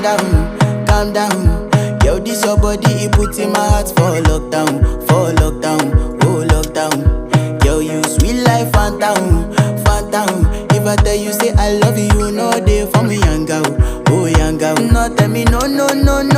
calm down. Yo, this your body, it put in my heart for lockdown, oh lockdown. Yo, you sweet life, phantom, phantom. If I tell you say I love you, no day for me, young girl, oh young girl. No tell me no, no, no, no.